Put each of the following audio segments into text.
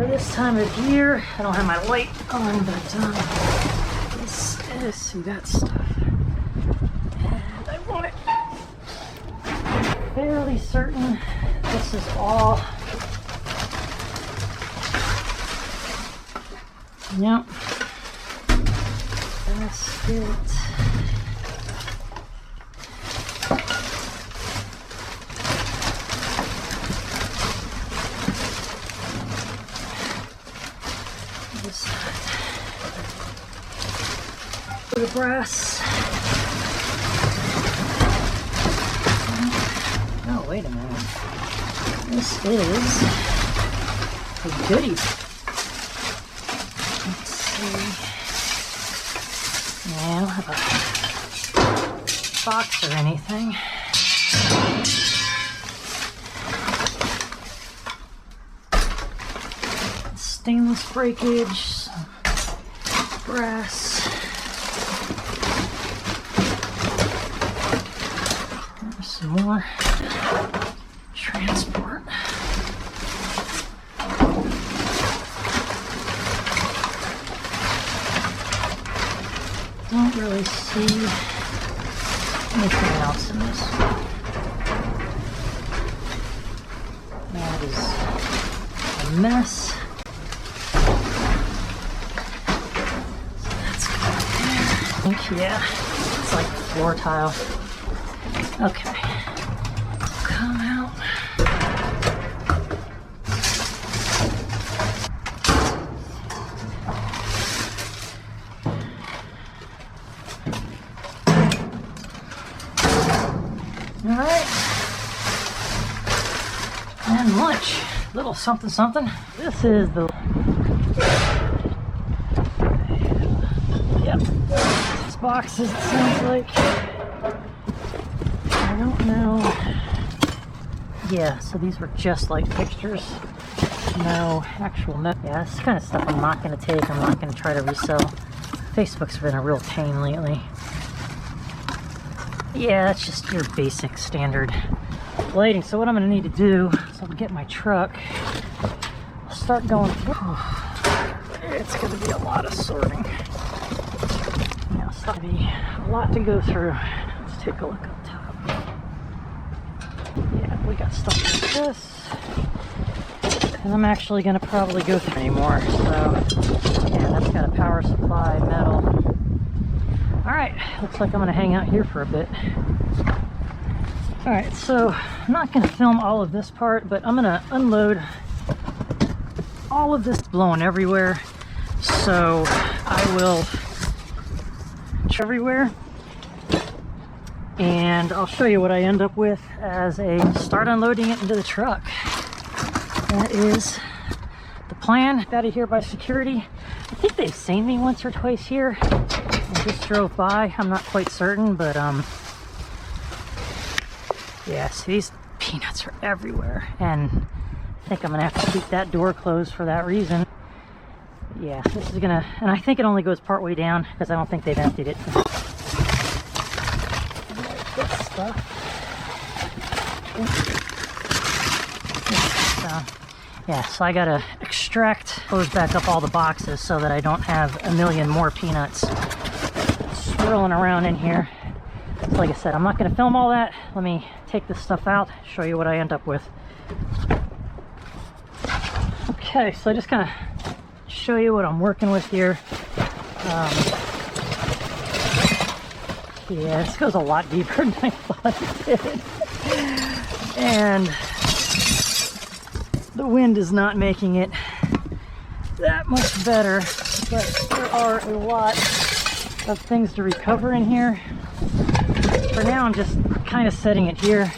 for this time of year. I don't have my light on, but this is, see that stuff. And I want it fairly certain this is all. Yep. That's it. The brass. Oh, wait a minute. This is a goodie. Let's see. Yeah, I don't have a box or anything. Stainless breakage, brass. There's some more transport. Don't really see anything else in this. That is a mess. Yeah, it's like floor tile. Okay, come out. All right, and lunch, little something something. This is the. Yep. Boxes, it sounds like. I don't know. Yeah, so these were just like fixtures. No actual yeah, this kind of stuff I'm not going to take. I'm not going to try to resell. Facebook's been a real pain lately. Yeah, that's just your basic standard lighting. So what I'm going to need to do is I'll get my truck. I'll start going through. It's going to be a lot of sorting. It's going to be a lot to go through. Let's take a look up top. Yeah, we got stuff like this. And I'm actually going to probably go through anymore. So, yeah, that's got a power supply, metal. Alright, looks like I'm going to hang out here for a bit. Alright, so I'm not going to film all of this part, but I'm going to unload all of this blowing everywhere. So I will everywhere, and I'll show you what I end up with as a start unloading it into the truck. That is the plan. Out of here by security. I think they've seen me once or twice here. I just drove by. I'm not quite certain, but yeah, see, these peanuts are everywhere, and I think I'm gonna have to keep that door closed for that reason. Yeah, this is gonna, and I think it only goes part way down because I don't think they've emptied it. This stuff. So, yeah, so I gotta close back up all the boxes so that I don't have a million more peanuts swirling around in here. So like I said, I'm not gonna film all that. Let me take this stuff out, show you what I end up with. Okay, so I just kind of show you what I'm working with here. Yeah, this goes a lot deeper than I thought it did. And the wind is not making it that much better, but there are a lot of things to recover in here. For now, I'm just kind of setting it here.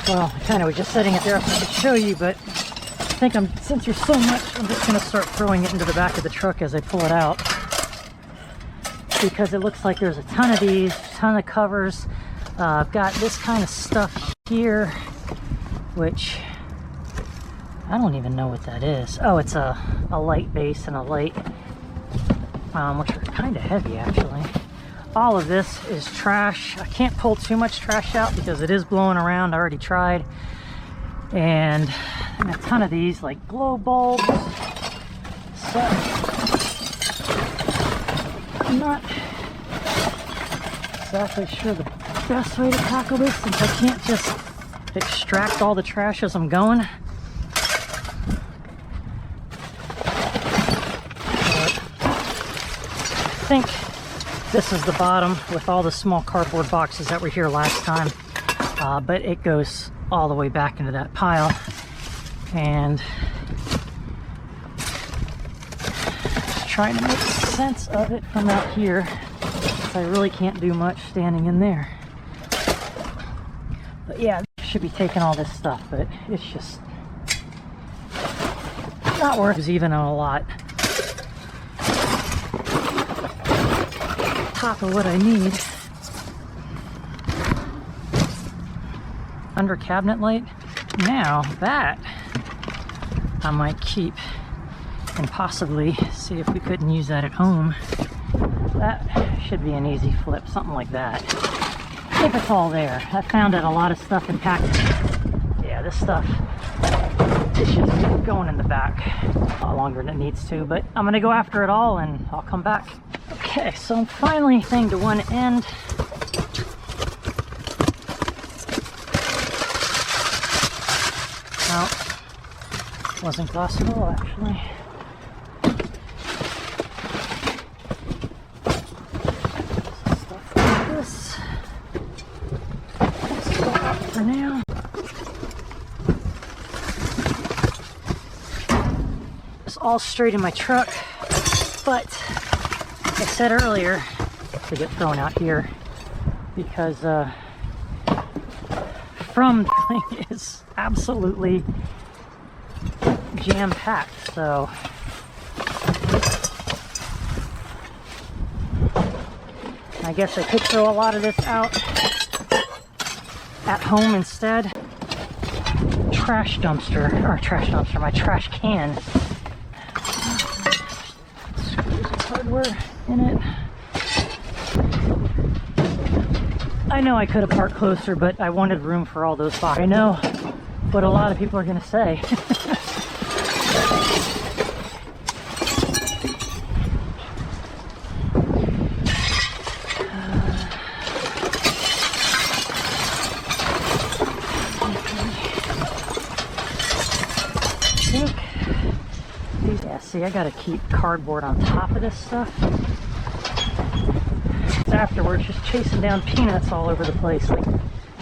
Well, I kind of was just setting it there so I could show you, but I think since there's so much, I'm just going to start throwing it into the back of the truck as I pull it out, because it looks like there's a ton of these, a ton of covers. I've got this kind of stuff here, which I don't even know what that is. Oh, it's a light base and a light, which are kind of heavy actually. All of this is trash. I can't pull too much trash out because it is blowing around. I already tried. and a ton of these like glow bulbs. So I'm not exactly sure the best way to tackle this, since I can't just extract all the trash as I'm going. I think this is the bottom with all the small cardboard boxes that were here last time, but it goes all the way back into that pile. And just trying to make sense of it from out here, because I really can't do much standing in there. But yeah, I should be taking all this stuff, but it's just not worth it, even a lot. Top of what I need. Under cabinet light. Now that I might keep and possibly see if we couldn't use that at home. That should be an easy flip, something like that. If it's all there. I found that a lot of stuff in packages. Yeah, this stuff is just going in the back a lot longer than it needs to, but I'm gonna go after it all and I'll come back. Okay, so I'm finally thing to one end. No, wasn't glass at all, actually. Stuff like this. Stuff up for now. It's all straight in my truck, but like I said earlier, they get thrown out here because from the thing is absolutely jam-packed. So I guess I could throw a lot of this out at home instead. Trash dumpster, my trash can. Screws of hardware in it. I know I could have parked closer, but I wanted room for all those boxes. I know what a lot of people are going to say. Yeah, see, I got to keep cardboard on top of this stuff. Afterwards, just chasing down peanuts all over the place, like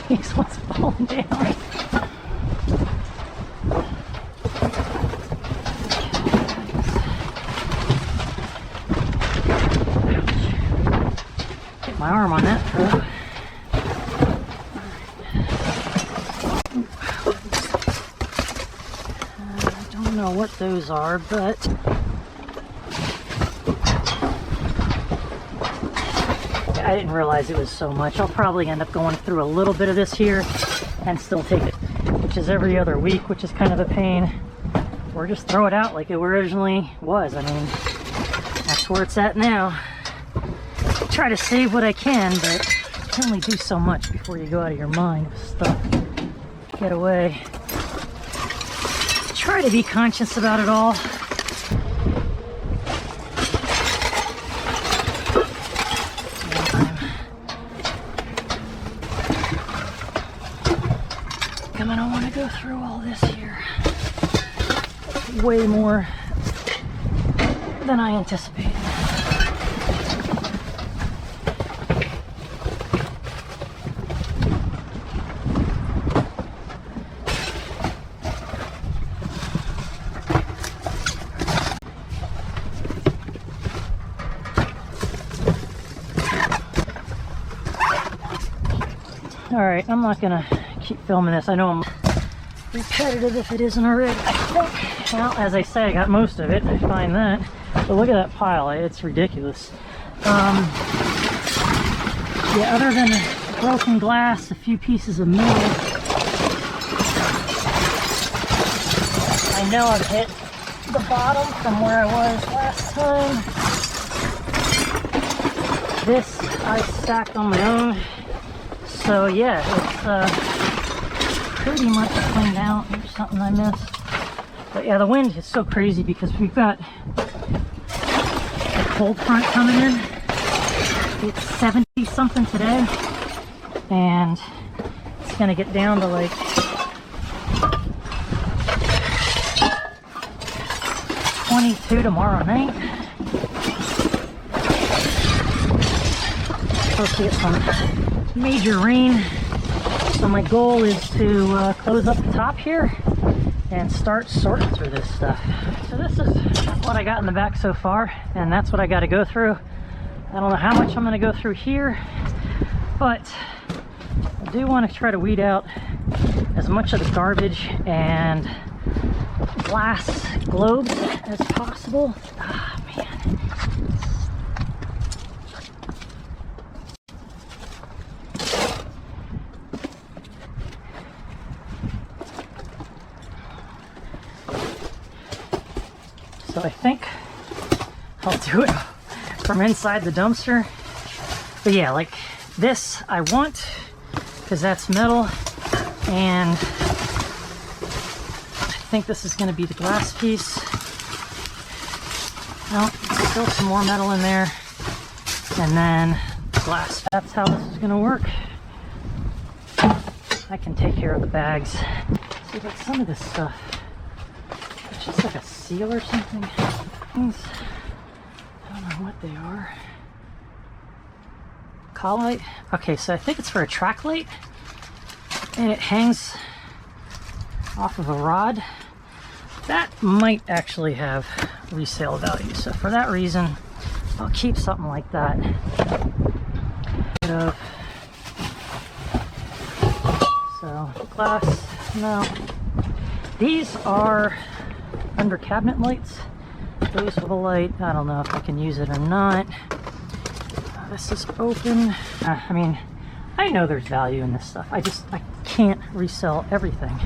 these ones falling down. Get my arm on that throw. I don't know what those are, but I didn't realize it was so much. I'll probably end up going through a little bit of this here and still take it, which is every other week, which is kind of a pain. Or just throw it out like it originally was. I mean, that's where it's at now. Try to save what I can, but you can only do so much before you go out of your mind with stuff. Get away. Try to be conscious about it all. I don't want to go through all this here. Way more than I anticipated. All right, I'm not gonna keep filming this. I know I'm repetitive if it isn't already. I think, well, as I say, I got most of it. I find that. But look at that pile. It's ridiculous. Yeah, other than broken glass, a few pieces of metal, I know I've hit the bottom from where I was last time. This I stacked on my own. So yeah, it's pretty much cleaned out. There's something I missed. But yeah, the wind is so crazy because we've got a cold front coming in. It's 70 something today, and it's gonna get down to like 22 tomorrow night. Supposed to get some major rain. So my goal is to close up the top here and start sorting through this stuff. So this is what I got in the back so far, and that's what I got to go through. I don't know how much I'm going to go through here, but I do want to try to weed out as much of the garbage and glass globes as possible. Ah, man. So I think I'll do it from inside the dumpster. But yeah, like this I want, because that's metal, and I think this is going to be the glass piece. No, still some more metal in there, and then glass. That's how this is going to work. I can take care of the bags. See, like some of this stuff, it's just like a seal or something. Things, I don't know what they are. Colite. Okay, so I think it's for a track light, and it hangs off of a rod. That might actually have resale value, so for that reason I'll keep something like that. So glass, no. These are under cabinet lights. Those with a light, I don't know if I can use it or not. This is open. I mean, I know there's value in this stuff. I can't resell everything.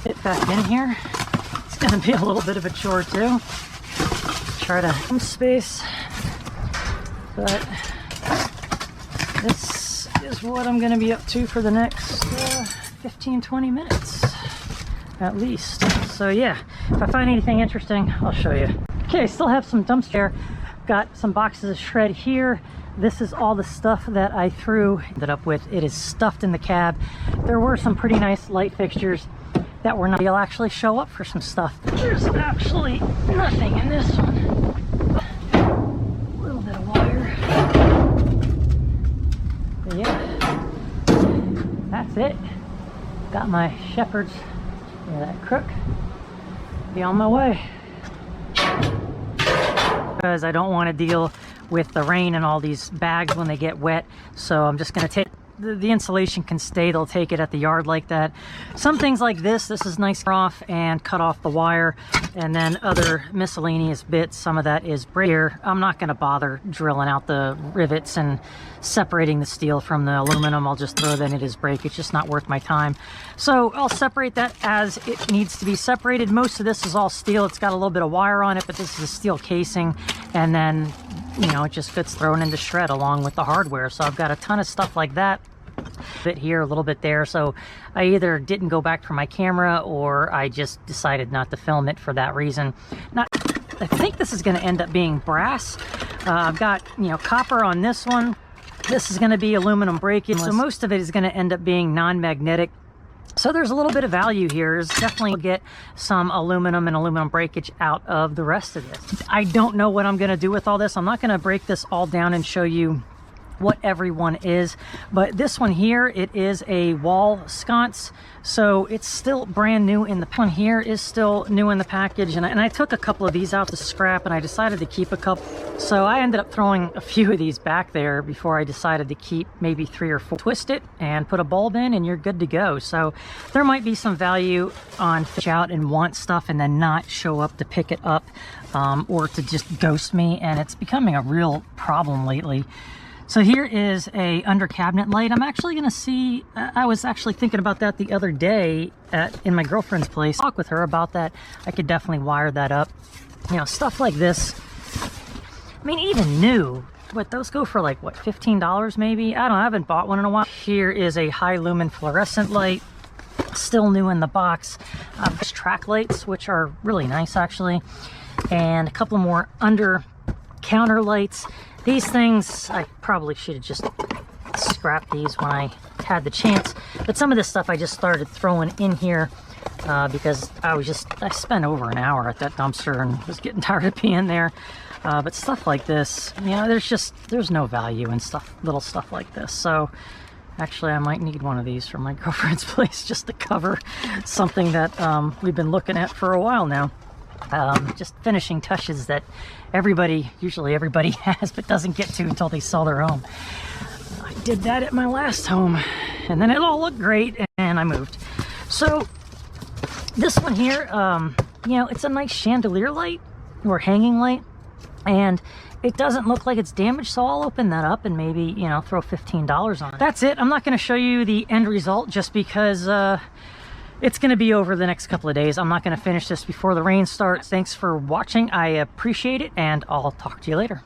Get back in here. It's gonna be a little bit of a chore too. Try to some space, but this is what I'm gonna be up to for the next 15-20 minutes at least. So yeah, if I find anything interesting, I'll show you. Okay, I still have some dumpster. Got some boxes of shred here. This is all the stuff that I ended up with. It is stuffed in the cab. There were some pretty nice light fixtures that were not. You'll actually show up for some stuff. There's actually nothing in this one. A little bit of wire. But yeah, that's it. Got my Shepherd's, that crook. Be on my way. Because I don't want to deal with the rain and all these bags when they get wet, so I'm just going to take the insulation can stay. They'll take it at the yard like that. Some things like this is nice off and cut off the wire, and then other miscellaneous bits, some of that is here. I'm not going to bother drilling out the rivets and separating the steel from the aluminum. I'll just throw that in as brake. It's just not worth my time. So I'll separate that as it needs to be separated. Most of this is all steel. It's got a little bit of wire on it, but this is a steel casing, and then you know, it just gets thrown into shred along with the hardware. So I've got a ton of stuff like that. A bit here, a little bit there. So I either didn't go back for my camera, or I just decided not to film it for that reason. I think this is going to end up being brass. I've got, you know, copper on this one. This is going to be aluminum breakage. So most of it is going to end up being non-magnetic. So there's a little bit of value here. There's definitely get some aluminum and aluminum breakage out of the rest of this. I don't know what I'm going to do with all this. I'm not going to break this all down and show you what everyone is, but this one here, it is a wall sconce, so it's still brand new. In the one here is still new in the package, and I took a couple of these out to scrap, and I decided to keep a couple, so I ended up throwing a few of these back there before I decided to keep maybe 3 or 4. Twist it and put a bulb in and you're good to go. So there might be some value on fish out and want stuff and then not show up to pick it up, or to just ghost me, and it's becoming a real problem lately. So here is a under cabinet light. I'm actually going to see, I was actually thinking about that the other day in my girlfriend's place. Talk with her about that. I could definitely wire that up. You know, stuff like this. I mean, even new, but those go for like, what, $15 maybe? I don't know, I haven't bought one in a while. Here is a high lumen fluorescent light. Still new in the box. There's track lights, which are really nice actually. And a couple more under counter lights. These things, I probably should have just scrapped these when I had the chance. But some of this stuff I just started throwing in here because I spent over an hour at that dumpster and was getting tired of being there. But stuff like this, you know, there's no value in little stuff like this. So actually I might need one of these from my girlfriend's place just to cover something that we've been looking at for a while now. Just finishing touches that usually everybody has, but doesn't get to until they sell their home. I did that at my last home, and then it all looked great, and I moved. So this one here, you know, it's a nice chandelier light or hanging light, and it doesn't look like it's damaged, so I'll open that up and maybe, you know, throw $15 on it. That's it. I'm not going to show you the end result just because it's going to be over the next couple of days. I'm not going to finish this before the rain starts. Thanks for watching. I appreciate it, and I'll talk to you later.